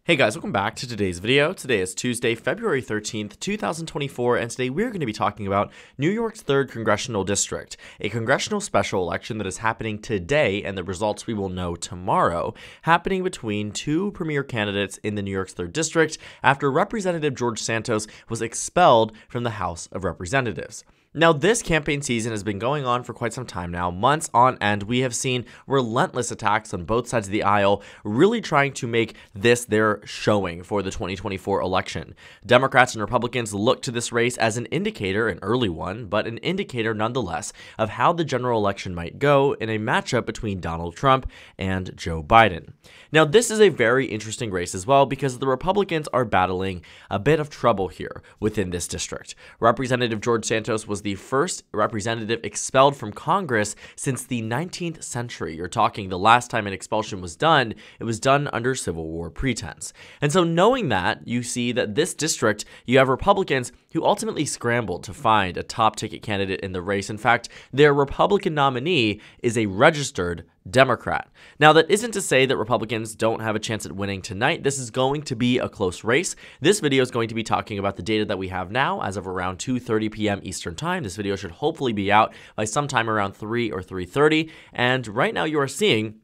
Hey guys, welcome back to today's video. Today is Tuesday, February 13th, 2024, and today we're going to be talking about New York's 3rd Congressional District, a congressional special election that is happening today and the results we will know tomorrow, happening between two premier candidates in the New York's 3rd District after Representative George Santos was expelled from the House of Representatives. Now, this campaign season has been going on for quite some time now, months on end. We have seen relentless attacks on both sides of the aisle, really trying to make this their showing for the 2024 election. Democrats and Republicans look to this race as an indicator, an early one, but an indicator nonetheless, of how the general election might go in a matchup between Donald Trump and Joe Biden. Now, this is a very interesting race as well because the Republicans are battling a bit of trouble here within this district. Representative George Santos was the first representative expelled from Congress since the 19th century. You're talking the last time an expulsion was done, it was done under Civil War pretense. And so knowing that, you see that this district, you have Republicans who ultimately scrambled to find a top ticket candidate in the race. In fact, their Republican nominee is a registered Democrat. Now, that isn't to say that Republicans don't have a chance at winning tonight. This is going to be a close race. This video is going to be talking about the data that we have now as of around 2:30 p.m. Eastern Time. This video should hopefully be out by sometime around 3 or 3:30. And right now you are seeing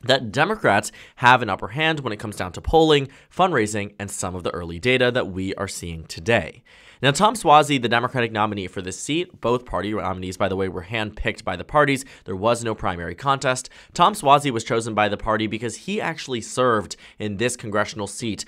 that Democrats have an upper hand when it comes down to polling, fundraising, and some of the early data that we are seeing today. Now, Tom Suozzi, the Democratic nominee for this seat, both party nominees, by the way, were handpicked by the parties. There was no primary contest. Tom Suozzi was chosen by the party because he actually served in this congressional seat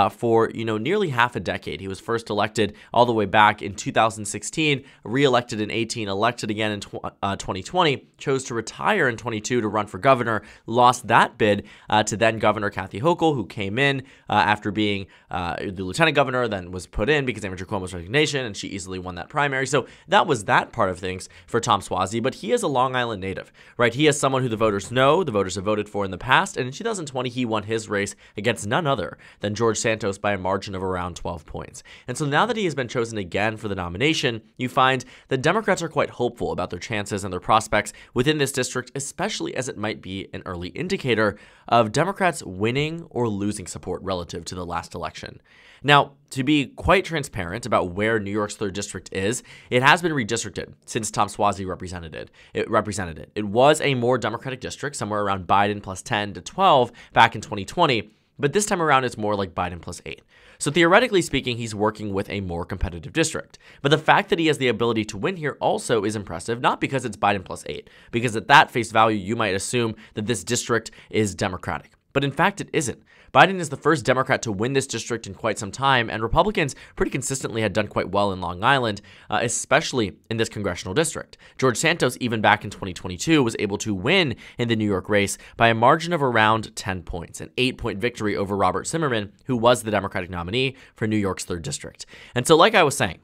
for, nearly half a decade. He was first elected all the way back in 2016, re-elected in 18, elected again in 2020, chose to retire in 22 to run for governor, lost that bid to then Governor Kathy Hochul, who came in after being the lieutenant governor, then was put in because Andrew Cuomo's resignation, and she easily won that primary. So that was that part of things for Tom Suozzi, but he is a Long Island native, right? He is someone who the voters know, the voters have voted for in the past, and in 2020, he won his race against none other than George Santos by a margin of around 12 points. And so now that he has been chosen again for the nomination, you find that Democrats are quite hopeful about their chances and their prospects within this district, especially as it might be an early indicator of Democrats winning or losing support relative to the last election. Now, to be quite transparent about where New York's 3rd District is, it has been redistricted since Tom Suozzi represented it. It was a more Democratic district, somewhere around Biden plus 10 to 12 back in 2020, but this time around it's more like Biden plus 8. So theoretically speaking, he's working with a more competitive district. But the fact that he has the ability to win here also is impressive, not because it's Biden plus 8, because at that face value, you might assume that this district is Democratic. But in fact, it isn't. Biden is the first Democrat to win this district in quite some time, and Republicans pretty consistently had done quite well in Long Island, especially in this congressional district. George Santos, even back in 2022, was able to win in the New York race by a margin of around 10 points, an 8-point victory over Robert Zimmerman, who was the Democratic nominee for New York's 3rd District. And so, like I was saying,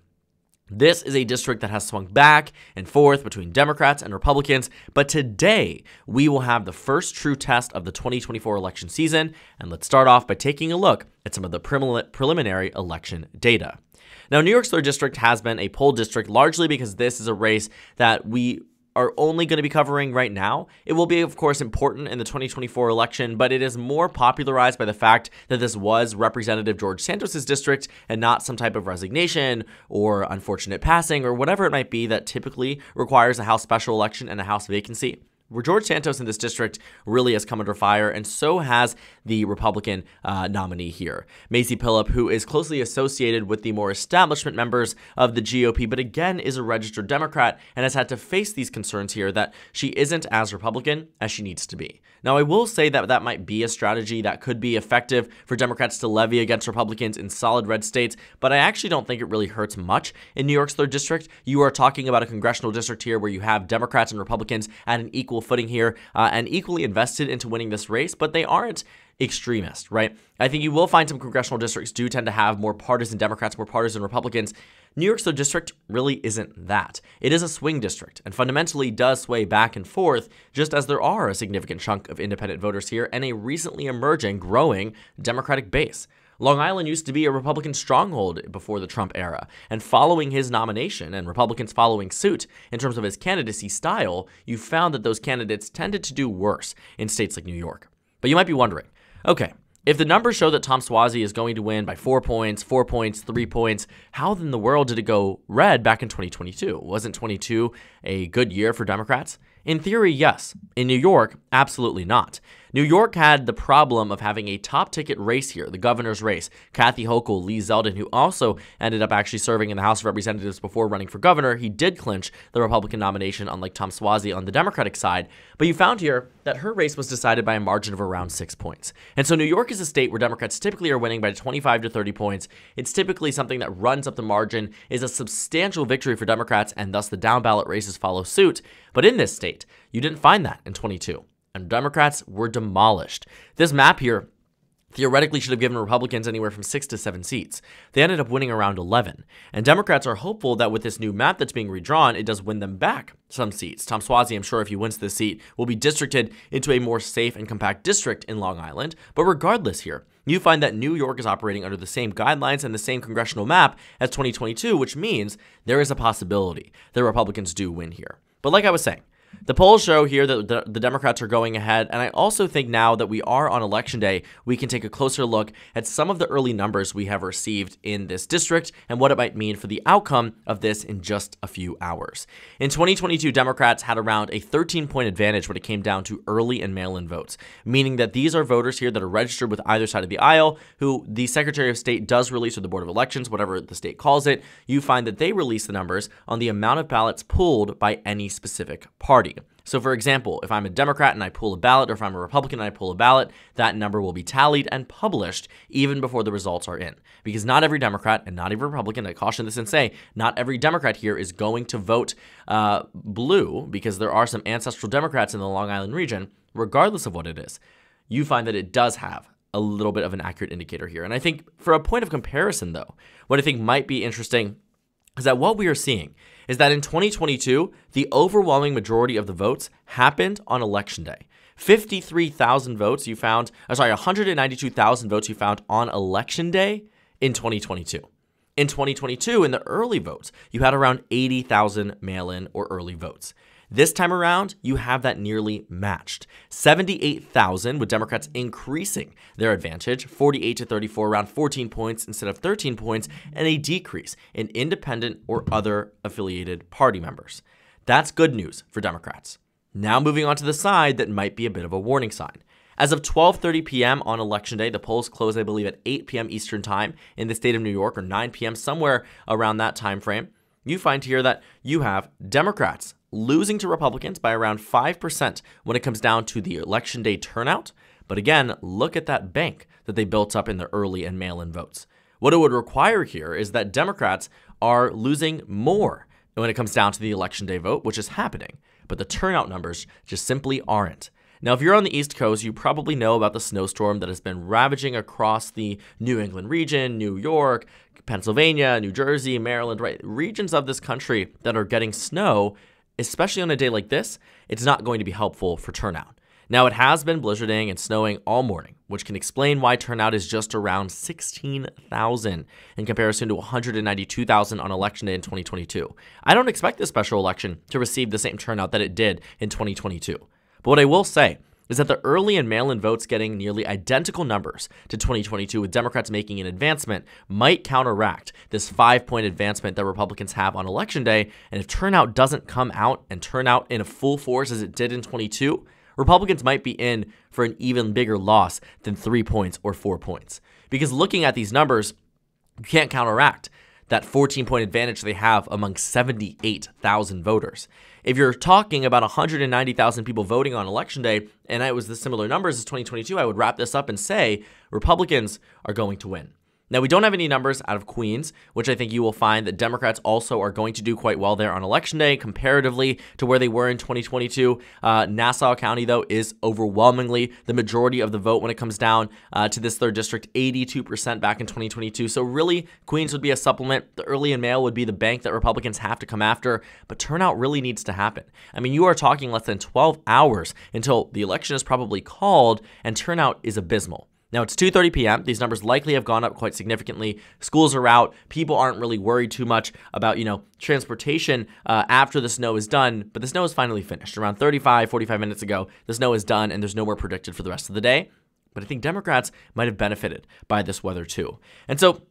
this is a district that has swung back and forth between Democrats and Republicans, but today we will have the first true test of the 2024 election season, and let's start off by taking a look at some of the preliminary election data. Now, New York's 3rd District has been a poll district largely because this is a race that we are only going to be covering right now. It will be, of course, important in the 2024 election, but it is more popularized by the fact that this was Representative George Santos's district and not some type of resignation or unfortunate passing or whatever it might be that typically requires a House special election and a House vacancy. Where George Santos in this district really has come under fire, and so has the Republican nominee here, Macy Pilip, who is closely associated with the more establishment members of the GOP, but again is a registered Democrat and has had to face these concerns here that she isn't as Republican as she needs to be. Now, I will say that that might be a strategy that could be effective for Democrats to levy against Republicans in solid red states, but I actually don't think it really hurts much in New York's 3rd District. You are talking about a congressional district here where you have Democrats and Republicans at an equal footing here and equally invested into winning this race, but they aren't extremist, right? I think you will find some congressional districts do tend to have more partisan Democrats, more partisan Republicans. New York's 3rd District really isn't that. It is a swing district and fundamentally does sway back and forth, just as there are a significant chunk of independent voters here and a recently emerging, growing Democratic base. Long Island used to be a Republican stronghold before the Trump era, and following his nomination and Republicans following suit in terms of his candidacy style, you found that those candidates tended to do worse in states like New York. But you might be wondering, okay, If the numbers show that Tom Suozzi is going to win by 4 points, 4 points, 3 points, how in the world did it go red back in 2022? Wasn't 22 a good year for Democrats? In theory, yes. In New York, absolutely not. New York had the problem of having a top ticket race here, the governor's race. Kathy Hochul, Lee Zeldin, who also ended up actually serving in the House of Representatives before running for governor, he did clinch the Republican nomination, unlike Tom Suozzi on the Democratic side. But you found here that her race was decided by a margin of around 6 points. And so New York is a state where Democrats typically are winning by 25 to 30 points. It's typically something that runs up the margin, is a substantial victory for Democrats, and thus the down ballot races follow suit. But in this state, you didn't find that in 22. And Democrats were demolished. This map here theoretically should have given Republicans anywhere from 6 to 7 seats. They ended up winning around 11. And Democrats are hopeful that with this new map that's being redrawn, it does win them back some seats. Tom Suozzi, I'm sure if he wins this seat, will be districted into a more safe and compact district in Long Island. But regardless here, you find that New York is operating under the same guidelines and the same congressional map as 2022, which means there is a possibility that Republicans do win here. But like I was saying, the polls show here that the Democrats are going ahead, and I also think now that we are on Election Day, we can take a closer look at some of the early numbers we have received in this district and what it might mean for the outcome of this in just a few hours. In 2022, Democrats had around a 13-point advantage when it came down to early and mail-in votes, meaning that these are voters here that are registered with either side of the aisle, who the Secretary of State does release, or the Board of Elections, whatever the state calls it. You find that they release the numbers on the amount of ballots pulled by any specific party. So for example, if I'm a Democrat and I pull a ballot, or if I'm a Republican and I pull a ballot, that number will be tallied and published even before the results are in. Because not every Democrat and not every Republican, I caution this and say, not every Democrat here is going to vote blue, because there are some ancestral Democrats in the Long Island region, regardless of what it is. You find that it does have a little bit of an accurate indicator here. And I think for a point of comparison, though, what I think might be interesting is that what we are seeing is that in 2022, the overwhelming majority of the votes happened on Election Day. 53,000 votes you found, 192,000 votes you found on Election Day in 2022. In 2022, in the early votes, you had around 80,000 mail-in or early votes. This time around, you have that nearly matched. 78,000, with Democrats increasing their advantage, 48 to 34, around 14 points instead of 13 points, and a decrease in independent or other affiliated party members. That's good news for Democrats. Now moving on to the side that might be a bit of a warning sign. As of 12:30 p.m. on Election Day, the polls close, I believe, at 8 p.m. Eastern Time in the state of New York, or 9 p.m., somewhere around that time frame. You find here that you have Democrats losing to Republicans by around 5% when it comes down to the Election Day turnout. But again, look at that bank that they built up in the early and mail-in votes. What it would require here is that Democrats are losing more when it comes down to the Election Day vote, which is happening. But the turnout numbers just simply aren't. Now, if you're on the East Coast, you probably know about the snowstorm that has been ravaging across the New England region, New York, Pennsylvania, New Jersey, Maryland, right? Regions of this country that are getting snow. Especially on a day like this, it's not going to be helpful for turnout. Now, it has been blizzarding and snowing all morning, which can explain why turnout is just around 16,000 in comparison to 192,000 on Election Day in 2022. I don't expect this special election to receive the same turnout that it did in 2022. But what I will say is that the early and mail-in votes getting nearly identical numbers to 2022, with Democrats making an advancement, might counteract this 5-point advancement that Republicans have on Election Day. And if turnout doesn't come out and turn out in a full force as it did in 22, Republicans might be in for an even bigger loss than 3 points or 4 points. Because looking at these numbers, you can't counteract that 14-point advantage they have among 78,000 voters. If you're talking about 190,000 people voting on Election Day, and it was the similar numbers as 2022, I would wrap this up and say Republicans are going to win. Now, we don't have any numbers out of Queens, which I think you will find that Democrats also are going to do quite well there on Election Day comparatively to where they were in 2022. Nassau County, though, is overwhelmingly the majority of the vote when it comes down to this 3rd district, 82% back in 2022. So really, Queens would be a supplement. The early and mail would be the bank that Republicans have to come after, but turnout really needs to happen. I mean, you are talking less than 12 hours until the election is probably called, and turnout is abysmal. Now, it's 2:30 p.m. These numbers likely have gone up quite significantly. Schools are out. People aren't really worried too much about, transportation after the snow is done. But the snow is finally finished. Around 45 minutes ago, the snow is done, and there's no more predicted for the rest of the day. But I think Democrats might have benefited by this weather too. And so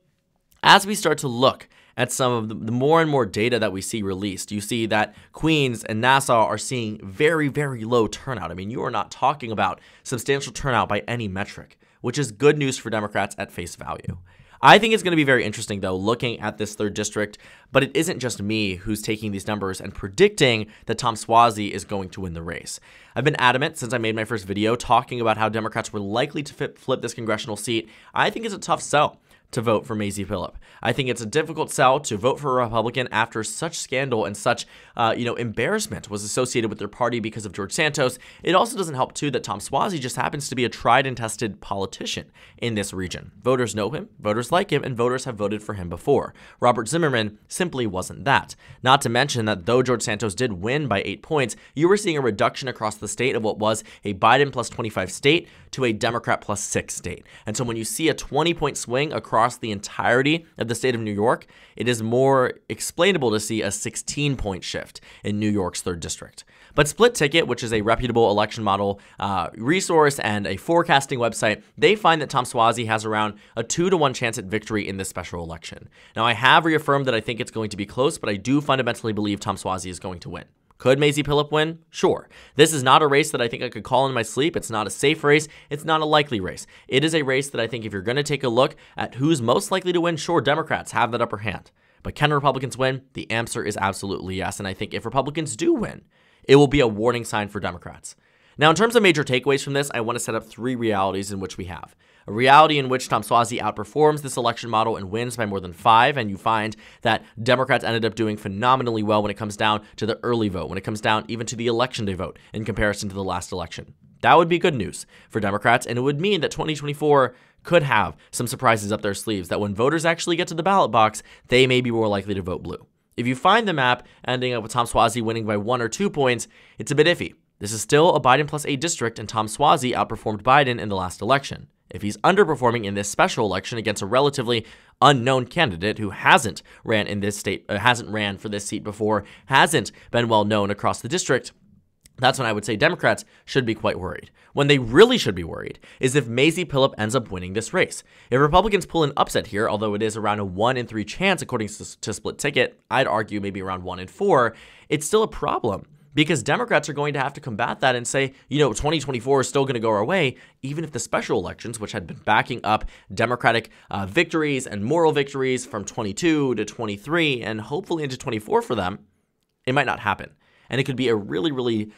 as we start to look at some of the more and more data that we see released, you see that Queens and Nassau are seeing very, very low turnout. I mean, you are not talking about substantial turnout by any metric, which is good news for Democrats at face value. I think it's going to be very interesting, though, looking at this 3rd district, but it isn't just me who's taking these numbers and predicting that Tom Suozzi is going to win the race. I've been adamant since I made my first video talking about how Democrats were likely to flip this congressional seat. I think it's a tough sell to vote for Mazie Philip. I think it's a difficult sell to vote for a Republican after such scandal and such, embarrassment was associated with their party because of George Santos. It also doesn't help, too, that Tom Suozzi just happens to be a tried and tested politician in this region. Voters know him, voters like him, and voters have voted for him before. Robert Zimmerman simply wasn't that. Not to mention that though George Santos did win by 8 points, you were seeing a reduction across the state of what was a Biden plus 25 state to a Democrat plus 6 state. And so when you see a 20-point swing across the entirety of the state of New York, it is more explainable to see a 16-point shift in New York's 3rd district. But Split Ticket, which is a reputable election model resource and a forecasting website, they find that Tom Suozzi has around a 2-to-1 chance at victory in this special election. Now, I have reaffirmed that I think it's going to be close, but I do fundamentally believe Tom Suozzi is going to win. Could Mazie Philip win? Sure. This is not a race that I think I could call in my sleep. It's not a safe race. It's not a likely race. It is a race that I think if you're going to take a look at who's most likely to win, sure, Democrats have that upper hand. But can Republicans win? The answer is absolutely yes. And I think if Republicans do win, it will be a warning sign for Democrats. Now, in terms of major takeaways from this, I want to set up 3 realities in which we have. A reality in which Tom Suozzi outperforms this election model and wins by more than 5, and you find that Democrats ended up doing phenomenally well when it comes down to the early vote, when it comes down even to the election day vote in comparison to the last election. That would be good news for Democrats, and it would mean that 2024 could have some surprises up their sleeves, that when voters actually get to the ballot box, they may be more likely to vote blue. If you find the map ending up with Tom Suozzi winning by 1 or 2 points, it's a bit iffy. This is still a Biden plus 8 district, and Tom Suozzi outperformed Biden in the last election. If he's underperforming in this special election against a relatively unknown candidate who hasn't ran in this state, hasn't ran for this seat before, hasn't been well known across the district, that's when I would say Democrats should be quite worried. When they really should be worried is if Mazie Philip ends up winning this race. If Republicans pull an upset here, although it is around a 1 in 3 chance according to Split Ticket, I'd argue maybe around 1 in 4, it's still a problem. Because Democrats are going to have to combat that and say, 2024 is still going to go our way, even if the special elections, which had been backing up Democratic victories and moral victories from 22 to 23 and hopefully into 24 for them, it might not happen. And it could be a really, really,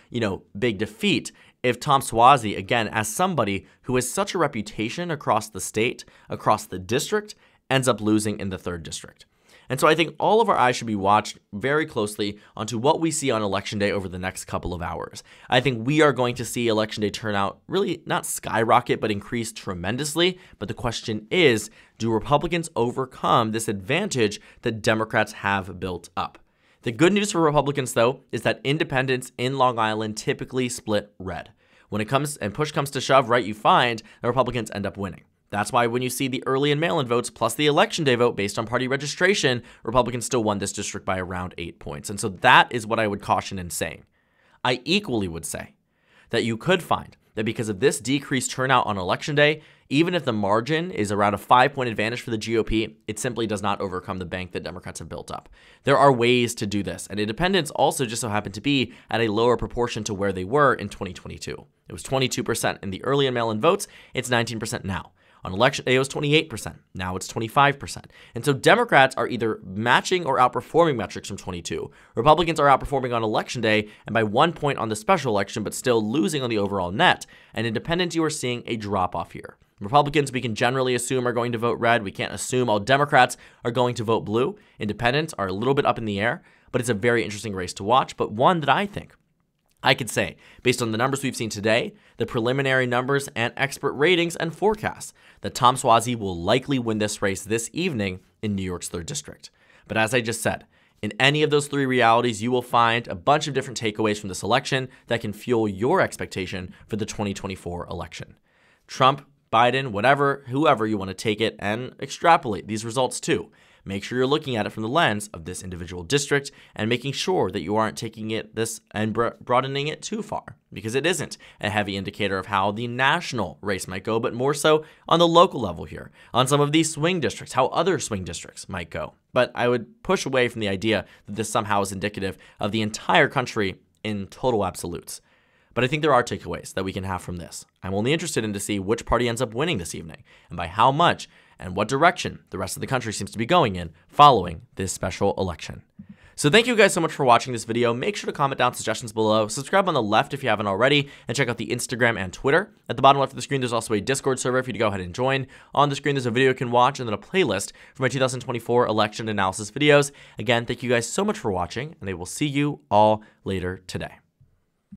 big defeat if Tom Suozzi, again, as somebody who has such a reputation across the state, across the district, ends up losing in the 3rd district. And so I think all of our eyes should be watched very closely onto what we see on Election Day over the next couple of hours. I think we are going to see Election Day turnout really not skyrocket, but increase tremendously. But the question is, do Republicans overcome this advantage that Democrats have built up? The good news for Republicans, though, is that independents in Long Island typically split red. When it comes and push comes to shove, right, you find the Republicans end up winning. That's why when you see the early and mail-in votes plus the election day vote based on party registration, Republicans still won this district by around 8 points. And so that is what I would caution in saying. I equally would say that you could find that because of this decreased turnout on election day, even if the margin is around a 5-point advantage for the GOP, it simply does not overcome the bank that Democrats have built up. There are ways to do this, and independents also just so happen to be at a lower proportion to where they were in 2022. It was 22% in the early and mail-in votes. It's 19% now. On election day, it was 28%. Now it's 25%. And so Democrats are either matching or outperforming metrics from 22. Republicans are outperforming on election day and by 1 point on the special election, but still losing on the overall net. And independents, you are seeing a drop-off here. Republicans, we can generally assume, are going to vote red. We can't assume all Democrats are going to vote blue. Independents are a little bit up in the air, but it's a very interesting race to watch, but one that I think I could say, based on the numbers we've seen today, the preliminary numbers and expert ratings and forecasts, that Tom Suozzi will likely win this race this evening in New York's 3rd district. But as I just said, in any of those 3 realities, you will find a bunch of different takeaways from this election that can fuel your expectation for the 2024 election. Trump, Biden, whatever, whoever you want to take it and extrapolate these results to. make sure you're looking at it from the lens of this individual district and making sure that you aren't taking it this and broadening it too far, because it isn't a heavy indicator of how the national race might go, but more so on the local level here, on some of these swing districts, how other swing districts might go. But I would push away from the idea that this somehow is indicative of the entire country in total absolutes. But I think there are takeaways that we can have from this. I'm only interested in to see which party ends up winning this evening, and by how much, and what direction the rest of the country seems to be going in following this special election. So thank you guys so much for watching this video. Make sure to comment down suggestions below, subscribe on the left if you haven't already, and check out the Instagram and Twitter. At the bottom left of the screen, there's also a Discord server for you to go ahead and join. On the screen, there's a video you can watch, and then a playlist for my 2024 election analysis videos. Again, thank you guys so much for watching, and I will see you all later today.